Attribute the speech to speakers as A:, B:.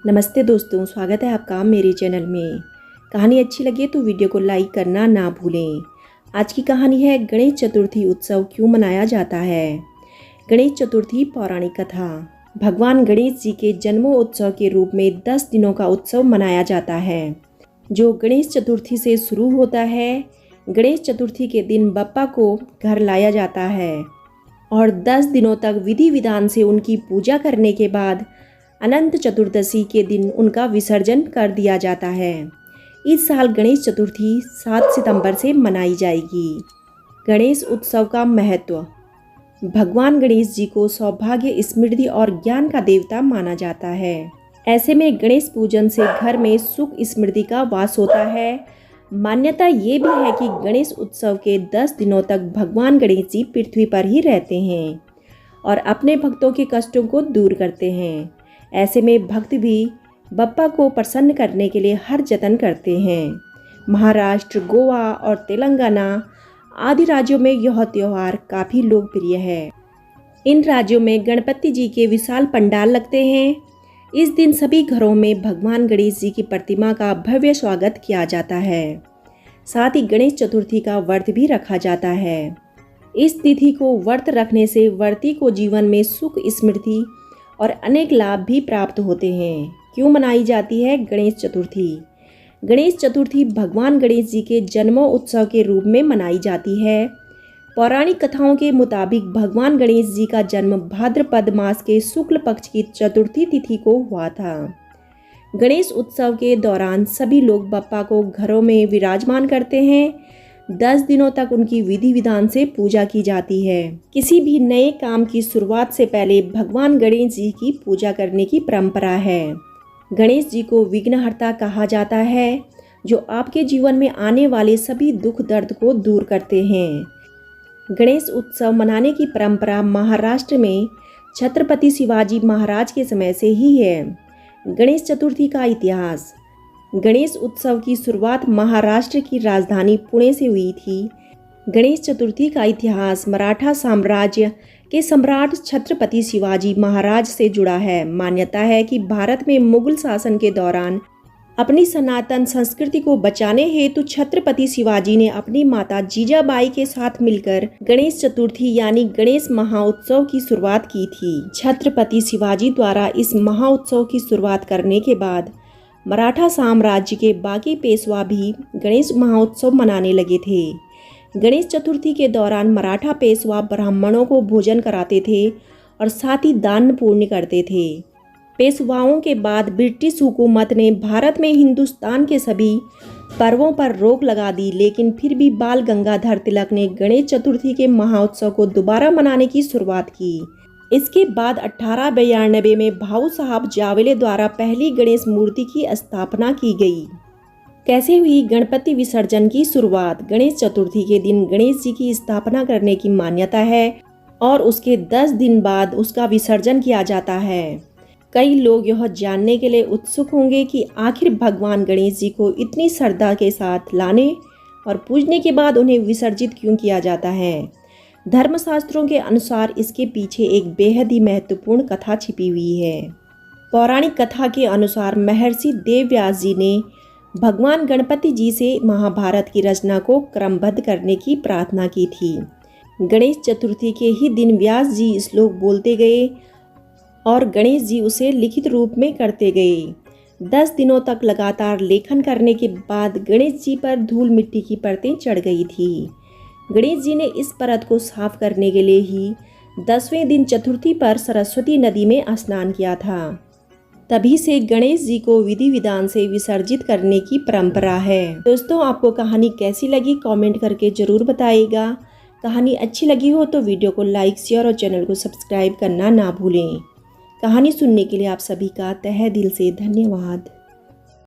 A: नमस्ते दोस्तों, स्वागत है आपका मेरे चैनल में। कहानी अच्छी लगे तो वीडियो को लाइक करना ना भूलें। आज की कहानी है गणेश चतुर्थी उत्सव क्यों मनाया जाता है। गणेश चतुर्थी पौराणिक कथा। भगवान गणेश जी के जन्मोत्सव के रूप में 10 दिनों का उत्सव मनाया जाता है, जो गणेश चतुर्थी से शुरू होता है। गणेश चतुर्थी के दिन बप्पा को घर लाया जाता है और 10 दिनों तक विधि विधान से उनकी पूजा करने के बाद अनंत चतुर्दशी के दिन उनका विसर्जन कर दिया जाता है। इस साल गणेश चतुर्थी 7 सितंबर से मनाई जाएगी। गणेश उत्सव का महत्व। भगवान गणेश जी को सौभाग्य, स्मृति और ज्ञान का देवता माना जाता है। ऐसे में गणेश पूजन से घर में सुख स्मृति का वास होता है। मान्यता ये भी है कि गणेश उत्सव के 10 दिनों तक भगवान गणेश जी पृथ्वी पर ही रहते हैं और अपने भक्तों के कष्टों को दूर करते हैं। ऐसे में भक्त भी बप्पा को प्रसन्न करने के लिए हर जतन करते हैं। महाराष्ट्र, गोवा और तेलंगाना आदि राज्यों में यह त्यौहार काफ़ी लोकप्रिय है। इन राज्यों में गणपति जी के विशाल पंडाल लगते हैं। इस दिन सभी घरों में भगवान गणेश जी की प्रतिमा का भव्य स्वागत किया जाता है। साथ ही गणेश चतुर्थी का व्रत भी रखा जाता है। इस तिथि को व्रत रखने से व्रती को जीवन में सुख, स्मृति और अनेक लाभ भी प्राप्त होते हैं। क्यों मनाई जाती है गणेश चतुर्थी। गणेश चतुर्थी भगवान गणेश जी के जन्मोत्सव के रूप में मनाई जाती है। पौराणिक कथाओं के मुताबिक भगवान गणेश जी का जन्म भाद्रपद मास के शुक्ल पक्ष की चतुर्थी तिथि को हुआ था। गणेश उत्सव के दौरान सभी लोग बप्पा को घरों में विराजमान करते हैं। 10 दिनों तक उनकी विधि विधान से पूजा की जाती है। किसी भी नए काम की शुरुआत से पहले भगवान गणेश जी की पूजा करने की परंपरा है। गणेश जी को विघ्नहर्ता कहा जाता है, जो आपके जीवन में आने वाले सभी दुख दर्द को दूर करते हैं। गणेश उत्सव मनाने की परंपरा महाराष्ट्र में छत्रपति शिवाजी महाराज के समय से ही है। गणेश चतुर्थी का इतिहास। गणेश उत्सव की शुरुआत महाराष्ट्र की राजधानी पुणे से हुई थी। गणेश चतुर्थी का इतिहास मराठा साम्राज्य के सम्राट छत्रपति शिवाजी महाराज से जुड़ा है। मान्यता है कि भारत में मुगल शासन के दौरान अपनी सनातन संस्कृति को बचाने हेतु छत्रपति शिवाजी ने अपनी माता जीजाबाई के साथ मिलकर गणेश चतुर्थी यानी गणेश महाउत्सव की शुरुआत की थी। छत्रपति शिवाजी द्वारा इस महाउत्सव की शुरुआत करने के बाद मराठा साम्राज्य के बाकी पेशवा भी गणेश महोत्सव मनाने लगे थे। गणेश चतुर्थी के दौरान मराठा पेशवा ब्राह्मणों को भोजन कराते थे और साथ ही दान पुण्य करते थे। पेशवाओं के बाद ब्रिटिश हुकूमत ने भारत में हिंदुस्तान के सभी पर्वों पर रोक लगा दी, लेकिन फिर भी बाल गंगाधर तिलक ने गणेश चतुर्थी के महोत्सव को दोबारा मनाने की शुरुआत की। इसके बाद 1892 में भाऊ साहब जावले द्वारा पहली गणेश मूर्ति की स्थापना की गई। कैसे हुई गणपति विसर्जन की शुरुआत। गणेश चतुर्थी के दिन गणेश जी की स्थापना करने की मान्यता है और उसके 10 दिन बाद उसका विसर्जन किया जाता है। कई लोग यह जानने के लिए उत्सुक होंगे कि आखिर भगवान गणेश जी को इतनी श्रद्धा के साथ लाने और पूजने के बाद उन्हें विसर्जित क्यों किया जाता है। धर्मशास्त्रों के अनुसार इसके पीछे एक बेहद ही महत्वपूर्ण कथा छिपी हुई है। पौराणिक कथा के अनुसार महर्षि देवव्यास जी ने भगवान गणपति जी से महाभारत की रचना को क्रमबद्ध करने की प्रार्थना की थी। गणेश चतुर्थी के ही दिन व्यास जी श्लोक बोलते गए और गणेश जी उसे लिखित रूप में करते गए। 10 दिनों तक लगातार लेखन करने के बाद गणेश जी पर धूल मिट्टी की परतें चढ़ गई थी। गणेश जी ने इस परत को साफ करने के लिए ही 10वें दिन चतुर्थी पर सरस्वती नदी में स्नान किया था। तभी से गणेश जी को विधि विधान से विसर्जित करने की परंपरा है। दोस्तों, आपको कहानी कैसी लगी कमेंट करके ज़रूर बताइएगा। कहानी अच्छी लगी हो तो वीडियो को लाइक, शेयर और चैनल को सब्सक्राइब करना ना भूलें। कहानी सुनने के लिए आप सभी का तहे दिल से धन्यवाद।